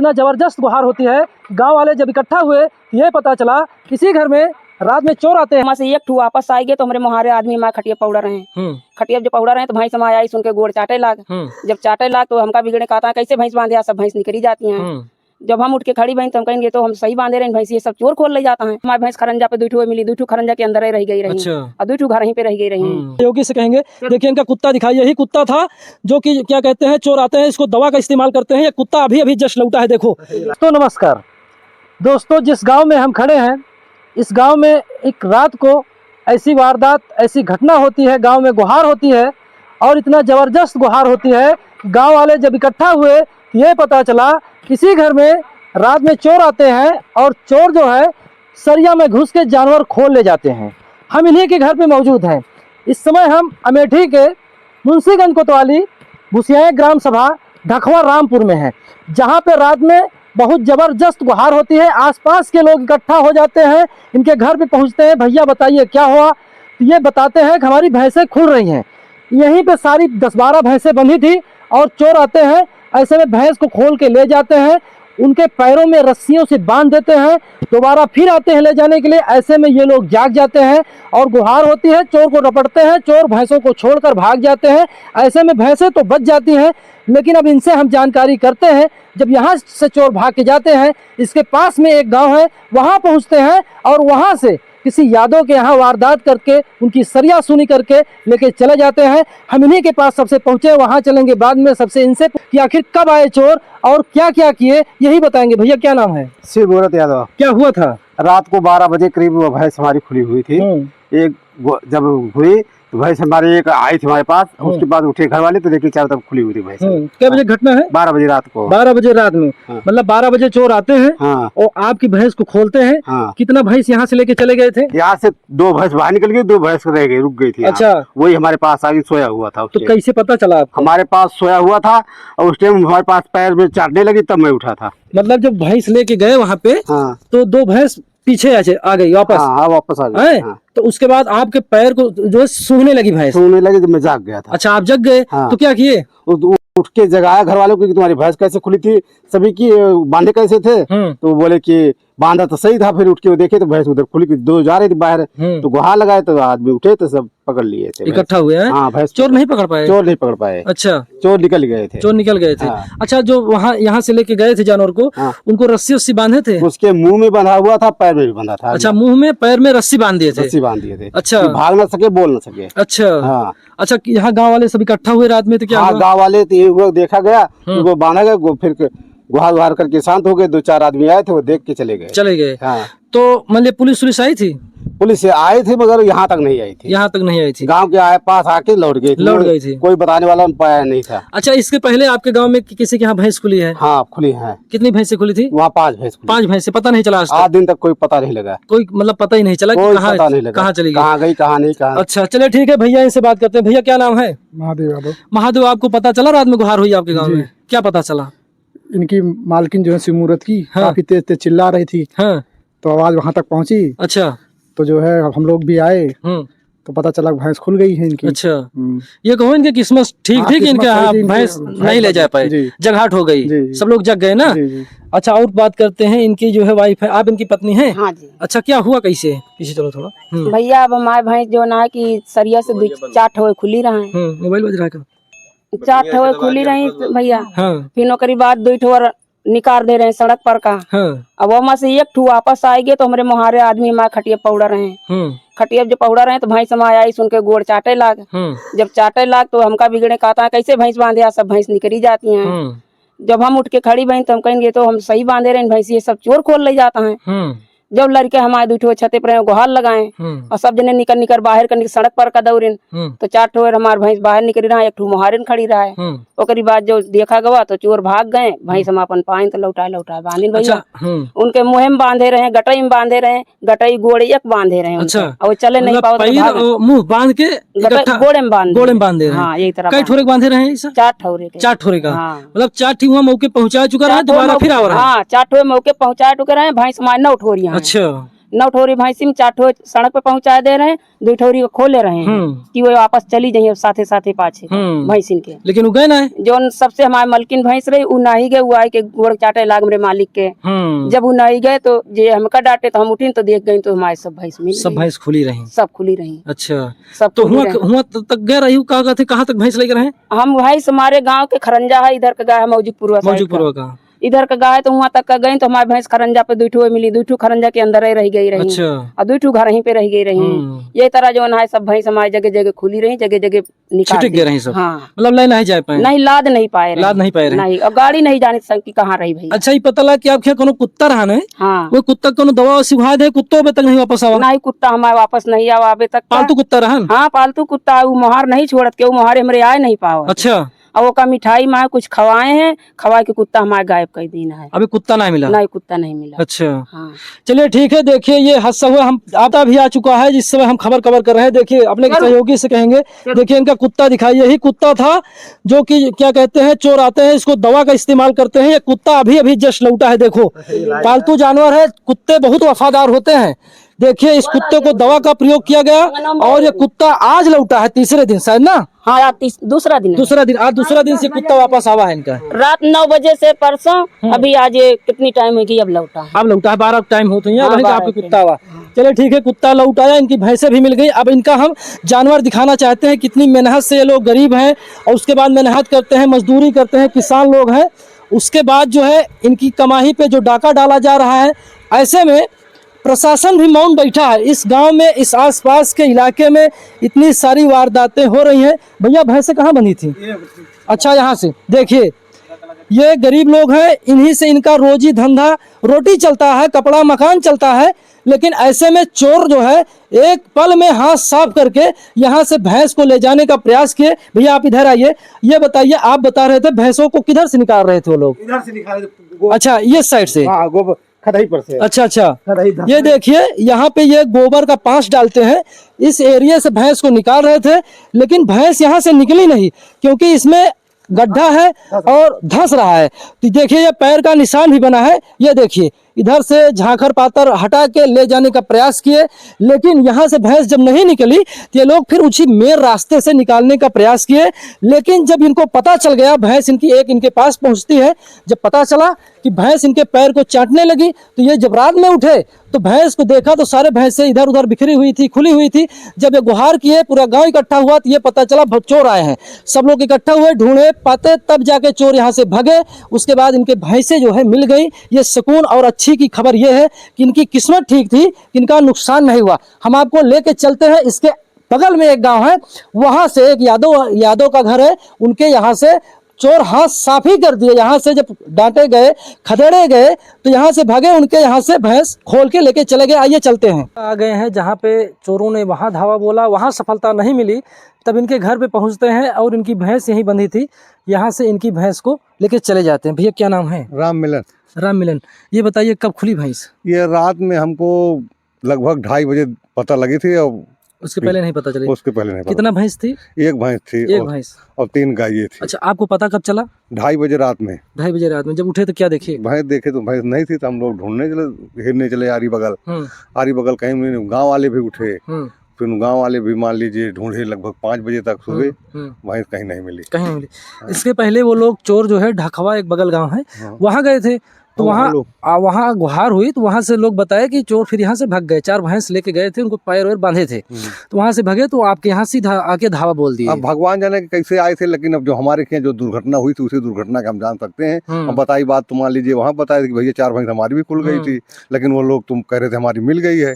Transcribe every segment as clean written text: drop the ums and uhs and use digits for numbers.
इतना जबरदस्त गुहार होती है। गांव वाले जब इकट्ठा हुए ये पता चला किसी घर में रात में चोर आते हैं। वहाँ से एक ठू वापस आएंगे तो हमारे मुहारे आदमी हमारे खटिया पौड़ा रहे। खटिया जब पौड़ा रहे तो भैंस हमारे आई सुन के गोड़ चाटे लाग। जब चाटे लाग तो हमका बिगड़े कहता कैसे भैंस बांधे, सब भैंस निकली जाती हैं। जब हम उठ के खड़ी बहन तो हम कहेंगे तो हम सही बांधे रहे भैंस, ये सब चोर खोल ले जाता है। हमारी भैंस खरंजा पे दूठू मिली, दूठू खरंजा के अंदर रह गई रही और दूठू घर यहीं पे रह गई रही। योगी से कहेंगे देखिए इनका कुत्ता दिखाई, यही कुत्ता था जो कि क्या कहते हैं चोर आते हैं इसको दवा का इस्तेमाल करते हैं। ये कुत्ता अभी अभी जस्ट लौटा है देखो। तो नमस्कार दोस्तों, जिस गांव में हम खड़े हैं इस गांव में एक रात को ऐसी वारदात, ऐसी घटना होती है, गांव में गुहार होती है और इतना ज़बरदस्त गुहार होती है। गांव वाले जब इकट्ठा हुए ये पता चला किसी घर में रात में चोर आते हैं और चोर जो है सरिया में घुस के जानवर खोल ले जाते हैं। हम इन्हीं के घर पे मौजूद हैं। इस समय हम अमेठी के मुंशीगंज कोतवाली भुसिया ग्राम सभा ढखवा रामपुर में हैं, जहाँ पे रात में बहुत ज़बरदस्त गुहार होती है। आसपास के लोग इकट्ठा हो जाते हैं, इनके घर पे पहुँचते हैं, भैया बताइए क्या हुआ। तो ये बताते हैं कि हमारी भैंसें खुल रही हैं। यहीं पे सारी 10-12 भैंसें बंधी थी और चोर आते हैं, ऐसे में भैंस को खोल के ले जाते हैं, उनके पैरों में रस्सियों से बांध देते हैं, दोबारा फिर आते हैं ले जाने के लिए। ऐसे में ये लोग जाग जाते हैं और गुहार होती है, चोर को रपटते हैं, चोर भैंसों को छोड़कर भाग जाते हैं। ऐसे में भैंसें तो बच जाती हैं, लेकिन अब इनसे हम जानकारी करते हैं। जब यहाँ से चोर भाग के जाते हैं, इसके पास में एक गांव है, वहाँ पहुँचते हैं और वहाँ से किसी यादव के यहाँ वारदात करके उनकी सरिया सुनी करके लेके चले जाते हैं। हम इन्हीं के पास सबसे पहुँचे, वहाँ चलेंगे बाद में सबसे इनसे कि आखिर कब आए चोर और क्या क्या किए यही बताएंगे। भैया क्या नाम है? शिवगोरत यादव। क्या हुआ था? रात को 12 बजे करीब वो भैंस हमारी खुली हुई थी। एक जब हुई तो भैंस हमारी एक आई थी हमारे पास, उसके बाद उठे घर वाले तो देखिए चारों तरफ खुली हुई थी भैंस। क्या बजे घटना है? 12 बजे रात को। 12 बजे रात में? मतलब 12 बजे चोर आते हैं और आपकी भैंस को खोलते हैं। कितना भैंस यहाँ से लेके चले गए थे? यहाँ से 2 भैंस बाहर निकल गई, 2 भैंस रह गई, रुक गई थी। अच्छा, वही हमारे पास आगे सोया हुआ था। तो कैसे पता चला आपको? हमारे पास सोया हुआ था और उस टाइम हमारे पास पैर में चाटने लगी तब मैं उठा था। मतलब जब भैंस लेके गए वहाँ पे तो 2 भैंस पीछे आ गई वापस? हाँ, वापस आ गई। तो उसके बाद आपके पैर को जो है सूंघने लगी भैंस? सूंघने लगी तो मैं जाग गया था। अच्छा, आप जग गए? तो क्या किए? उठ के जगाया घर वालों को कि तुम्हारी भैंस कैसे खुली थी, सभी की बांधे कैसे थे। तो बोले कि बांधा तो सही था। फिर उठ के वो देखे तो भैंस उधर खुली, 2 जा रही थी बाहर। तो गुहार लगाए तो आदमी उठे तो सब पकड़ लिए थे, इकट्ठा हुए हैं। हाँ, भैंस चोर नहीं पकड़ पाए? चोर नहीं पकड़ पाए। अच्छा, चोर निकल गए थे। चोर निकल गए थे। अच्छा, जो वहाँ यहाँ से लेके गए थे जानवर को, उनको रस्सी उस्सी बांधे थे? उसके मुंह में बंधा हुआ था, पैर में भी बंधा था। अच्छा, मुंह में पैर में रस्सी बांध दिए थे? रस्सी बांध दिए थे। अच्छा, भाग ना सके, बोल ना सके। अच्छा, हाँ। अच्छा, यहाँ गांव वाले सब इकट्ठा हुए रात में तो क्या? गांव वाले तो ये देखा गया, उनको बांधा गया, फिर गुहार गुहार करके शांत हो गए। 2-4 आदमी आए थे, वो देख के चले गए। तो मतलब पुलिस आई थी? पुलिस आई थी मगर यहाँ तक नहीं आई थी। यहाँ तक नहीं आई थी? गांव के पास आके लौट गई थी। कोई बताने वाला पाया नहीं था। अच्छा, इसके पहले आपके गांव में किसी के यहाँ भैंस खुली है? हाँ, खुली है। कितनी भैंसें खुली थी? वहाँ 5 भैंस। 5 भैंसें? पता नहीं चला आज दिन तक? कोई पता नहीं लगा, कोई मतलब पता ही नहीं चला कि कहाँ चली गई, कहाँ गई, कहाँ नहीं, कहाँ। अच्छा, चलिए ठीक है, भैया इनसे बात करते हैं। भैया क्या नाम है? महादेव यादव। महादेव, आपको पता चला रात में गुहार हुई आपके गाँव में? क्या पता चला? इनकी मालकिन जो है शिवमूर्त की काफी तेज तेज चिल्ला रही थी। तो आवाज वहां तक पहुंची। अच्छा, तो जो है हम लोग भी आए तो पता चला भैंस खुल गई है इनकी। अच्छा, ये कहो इनकी किस्मत ठीक थी कि इनके भैंस नहीं ले जा पाए, जगहाट हो गई, सब लोग जग गए ना। अच्छा, और बात करते हैं, इनकी जो है वाइफ है, आप इनकी पत्नी हैं? हाँ जी। अच्छा, क्या हुआ कैसे? पीछे चलो थोड़ा। भैया, अब हमारे भैंस जो ना की सरिया से 4 ठो खुली रहे। मोबाइल बज रहा है? 4 ठो खुली रही भैया। फिर नौकरी बाद 2 ठो निकाल दे रहे हैं सड़क पर का। अब वहाँ से एक ठू वापस आएंगे तो हमारे मुहारे आदमी हमारे खटिया पौड़ा रहे। खटिया जब पौड़ा रहे तो भैंस हमारे आई सुन के गोड़ चाटे लाग। जब चाटे लाग तो हमका बिगड़े कहता कैसे भैंस बांधे, सब भैंस निकली जाती हैं। जब हम उठ के खड़ी बहन तो हम कहेंगे तो हम सही बांधे रहे भैंस, ये सब चोर खोल ले जाता है। जब लड़के हमारे 2 ठो छते पर गुहार लगाए और सब जने निकल बाहर कर सड़क पर का दौड़न तो 4 ठो हमारे भैंस बाहर निकली रहा, 1 ठो मुहारिन खड़ी रहा है। ओकरी बाद जो देखा गवा तो चोर भाग गए, भैंस हम अपन पाइन तो लौटा बांधिन भैया। उनके मुँह में बांधे रहे, गटई में बांधे रहे, गटई गोड़े एक बांधे रहे। अच्छा, और चले नहीं पाओ, मुँह बांध के गोड़े में बांधे। हाँ, यही तरह। कई ठोरे बांधे रहे? 4 ठोरे का। मतलब 4 ठी मौके पहुँचा चुका रहा, दोबारा फिर आ रहा है। 4 ठो मौके पहुँचा चुके रहे, भैंस हमारे 9 ठोरियां। अच्छा, 9 ठोरी भैंसी में 4 ठो सड़क पे पहुंचा दे रहे हैं, 2 ठोरी को खोले रहे हैं कि वो वापस चली जाइए साथे साथे पाछे भैंसिन के। लेकिन वो गए ना जो सबसे हमारे मलकिन भैंस रही उ नहीं गए, वो आई के गोड़ चाटे लाग मेरे मालिक के। जब वो नहीं गए तो जे हमका डांटे तो हम उठी तो देख गई तो हमारे सब भैंस मिल सब भैंस खुली रही, सब खुली रही। अच्छा सब तो हुआ तक गए रही, कहाँ तक भैंस लेकर रहे? हम भैंस हमारे गाँव के खरंजा है, इधर का गाय है मौजूदपुर का, इधर का गाय तो वहाँ तक का गई तो हमारे भैंस खरंजा पे 2 ठो मिली, 2 ठो खरंजा के अंदर ही रह गई रही। अच्छा। और 2 ठो घर ही पे रह गई रही। ये तरह जो है सब भैंस हमारे जगह जगह खुली रही, जगह जगह निकाल गए रही सब। हाँ, मतलब नहीं जा पाए, नहीं लाद नहीं पाए, नहीं, और गाड़ी नहीं जाने सकती कहाँ रही भाई। अच्छा, ये पता लगा कि आपके कोनो कुत्ता रहा है? हाँ, वो कुत्ता कोनो दवा सिखा दे, कुत्तों अभी तक नहीं वापस आवा? नहीं, कुत्ता हमारे वापस नहीं आवा अभी तक। पालतू कुत्ता रहा? हाँ, पालतू कुत्ता, वो मोहर नहीं छोड़त के, वो मोहरे हमारे आए नहीं पाओ। अच्छा। और वो का मिठाई माँ कुछ खवाए हैं, खवा के कुत्ता हमारे गायब कर देना है। अभी कुत्ता नहीं मिला? नहीं, कुत्ता नहीं मिला। अच्छा। हाँ। चलिए ठीक है, देखिए ये हादसा हुआ, हम आता भी आ चुका है जिस समय हम खबर कवर कर रहे हैं। देखिए अपने सहयोगी से कहेंगे, देखिए इनका कुत्ता दिखाई, यही कुत्ता था जो कि क्या कहते हैं, चोर आते हैं इसको दवा का इस्तेमाल करते हैं। ये कुत्ता अभी जस्ट लौटा है, देखो पालतू जानवर है, कुत्ते बहुत वफादार होते हैं। देखिए इस कुत्ते को दवा का प्रयोग किया गया और ये कुत्ता आज लौटा है, तीसरे दिन शायद ना? हाँ, दूसरा दिन आज दूसरा दिन से कुत्ता वापस आवा है इनका। रात 9 बजे से परसों, अभी आज कितनी टाइम होगी, अब लौटा है 12 टाइम होते हैं आपके कुत्ता हुआ। चलिए ठीक है, कुत्ता लौटाया, इनकी भैंसें भी मिल गई। अब इनका हम जानवर दिखाना चाहते हैं, कितनी मेहनत से ये लोग गरीब हैं और उसके बाद मेहनत करते हैं, मजदूरी करते हैं, किसान लोग हैं। उसके बाद जो है इनकी कमाई पे जो डाका डाला जा रहा है, ऐसे में प्रशासन भी मौन बैठा है। इस गांव में, इस आसपास के इलाके में इतनी सारी वारदातें हो रही हैं। भैया भैंसें कहाँ बंधी थी? अच्छा, यहाँ से देखिए, ये गरीब लोग हैं, इन्हीं से इनका रोजी धंधा रोटी चलता है, कपड़ा मकान चलता है। लेकिन ऐसे में चोर जो है एक पल में हाथ साफ करके यहाँ से भैंस को ले जाने का प्रयास किए। भैया आप इधर आइए, ये बताइए, आप बता रहे थे भैंसों को किधर से निकाल रहे थे वो लोग? इधर से निकाल रहे। अच्छा, ये साइड से? हाँ, खदाई पर से। अच्छा, ये देखिए यहाँ पे ये गोबर का पांच डालते हैं, इस एरिया से भैंस को निकाल रहे थे, लेकिन भैंस यहाँ से निकली नहीं क्योंकि इसमें गड्ढा है और धंस रहा है। तो देखिए ये पैर का निशान भी बना है, ये देखिए इधर से झांखर पातर हटा के ले जाने का प्रयास किए, लेकिन यहाँ से भैंस जब नहीं निकली तो ये लोग फिर उसी मेन रास्ते से निकालने का प्रयास किए। लेकिन जब इनको पता चल गया, भैंस इनके पास पहुँचती है, जब पता चला कि भैंस इनके पैर को चाटने लगी, तो ये जब रात में उठे तो भैंस को देखा तो सारे भैंसें इधर उधर बिखरी हुई थी, खुली हुई थी। जब ये गुहार किए, पूरा गांव इकट्ठा हुआ, तो ये पता चला चोर आए हैं। सब लोग इकट्ठा हुए, ढूंढे पाते, तब जाके चोर यहाँ से भागे। उसके बाद इनके भैंसें जो है मिल गई। ये सुकून और अच्छी की खबर ये है कि इनकी किस्मत ठीक थी, इनका नुकसान नहीं हुआ। हम आपको लेके चलते हैं, इसके बगल में एक गाँव है, वहाँ से एक यादव का घर है, उनके यहाँ से चोर हाथ साफ ही कर दिए। यहाँ से जब डांटे गए, खदेड़े गए, तो यहाँ से भागे, उनके यहाँ से भैंस खोल के लेके चले गए। आइए चलते हैं। आ गए हैं जहाँ पे चोरों ने वहाँ धावा बोला, वहाँ सफलता नहीं मिली, तब इनके घर पे पहुँचते हैं और इनकी भैंस यहीं बंधी थी, यहाँ से इनकी भैंस को लेके चले जाते हैं। भैया क्या नाम है? राम मिलन। ये बताइए कब खुली भैंस? ये रात में हमको लगभग 2:30 बजे पता लगी थी, और उसके पहले नहीं पता चली? उसके पहले नहीं पता। कितना भैंस थी? एक भैंस थी, एक भैंस और 3 गायें थी। अच्छा, आपको पता कब चला? 2:30 बजे रात में। 2:30 बजे रात में जब उठे तो क्या देखे? भैंस देखे तो भैंस नहीं थी, तो हम लोग ढूंढने चले, घेरने चले आरी बगल कहीं नहीं। गाँव वाले भी उठे, फिर गांव वाले भी मान लीजिए ढूंढे लगभग 5 बजे तक सुबह, भैंस कहीं नहीं मिली। इसके पहले वो लोग चोर जो है ढाकवा एक बगल गांव है, वहां गए थे, तो वहाँ गुहार हुई, तो वहाँ से लोग बताए कि चोर फिर यहाँ से भाग गए। 4 भैंस लेके गए थे, उनको पैर वैर बांधे थे, तो वहाँ से भागे, तो आपके यहाँ सीधा आके धावा बोल दिए। अब भगवान जाने के कैसे आए थे, लेकिन अब जो हमारे यहाँ जो दुर्घटना हुई थी, उसी दुर्घटना का हम जान सकते हैं। हम बताई बात तो मान लीजिए वहाँ बताया कि भैया 4 भैंस हमारी भी खुल गई थी, लेकिन वो लोग तुम कह रहे थे हमारी मिल गई है,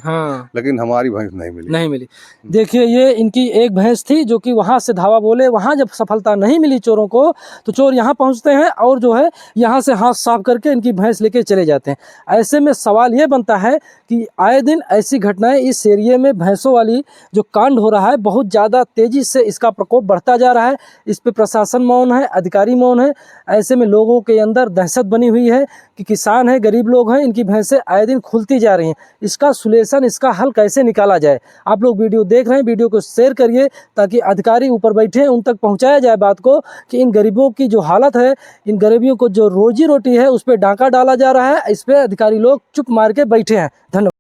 लेकिन हमारी भैंस नहीं मिली। देखिए ये इनकी एक भैंस थी जो कि वहाँ से धावा बोले, वहाँ जब सफलता नहीं मिली चोरों को, तो चोर यहाँ पहुँचते हैं और जो है यहाँ से हाथ साफ करके इनकी भैंस लेके चले जाते हैं। ऐसे में सवाल ये बनता है कि आए दिन ऐसी घटनाएं इस एरिया में भैंसों वाली जो कांड हो रहा है, बहुत ज़्यादा तेजी से इसका प्रकोप बढ़ता जा रहा है। इस पे प्रशासन मौन है, अधिकारी मौन है। ऐसे में लोगों के अंदर दहशत बनी हुई है कि किसान है, गरीब लोग हैं, इनकी भैंसें आए दिन खुलती जा रही हैं। इसका सुलेशन, इसका हल कैसे निकाला जाए? आप लोग वीडियो देख रहे हैं, वीडियो को शेयर करिए ताकि अधिकारी ऊपर बैठे हैं, उन तक पहुँचाया जाए बात को कि इन गरीबों की जो हालत है, इन गरीबियों को जो रोजी रोटी है, उस पर डाका डाला जा रहा है। इस पे अधिकारी लोग चुप मार के बैठे हैं। धन्यवाद।